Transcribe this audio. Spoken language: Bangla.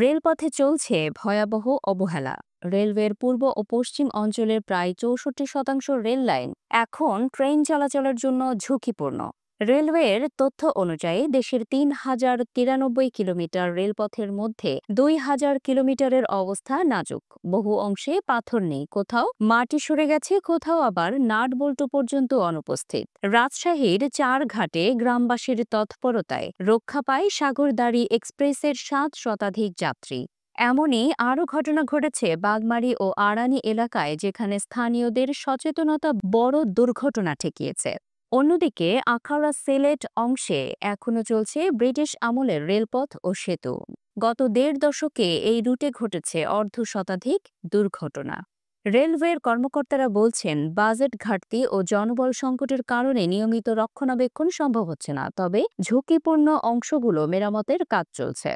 রেলপথে চলছে ভয়াবহ অবহেলা। রেলওয়ের পূর্ব ও পশ্চিম অঞ্চলের প্রায় ৬৪% রেল লাইন এখন ট্রেন চলাচলের জন্য ঝুঁকিপূর্ণ। রেলওয়ের তথ্য অনুযায়ী দেশের ৩,০৯৩ কিলোমিটার রেলপথের মধ্যে ২,০০০ কিলোমিটারের অবস্থা নাজুক। বহু অংশে পাথর নেই, কোথাও মাটি সরে গেছে, কোথাও আবার নাট বল্টু পর্যন্ত অনুপস্থিত। রাজশাহীর ৪ ঘাটে গ্রামবাসীর তৎপরতায় রক্ষা পায় সাগরদাঁড়ি এক্সপ্রেসের ৭ শতাধিক যাত্রী। এমনই আরও ঘটনা ঘটেছে বাগমারী ও আড়ানি এলাকায়, যেখানে স্থানীয়দের সচেতনতা বড় দুর্ঘটনা ঠেকিয়েছে। অন্যদিকে আখাউড়া সিলেট অংশে এখনো চলছে ব্রিটিশ আমলের রেলপথ ও সেতু। গত ১.৫ দশকে এই রুটে ঘটেছে অর্ধশতাধিক দুর্ঘটনা। রেলওয়ের কর্মকর্তারা বলছেন, বাজেট ঘাটতি ও জনবল সংকটের কারণে নিয়মিত রক্ষণাবেক্ষণ সম্ভব হচ্ছে না, তবে ঝুঁকিপূর্ণ অংশগুলো মেরামতের কাজ চলছে।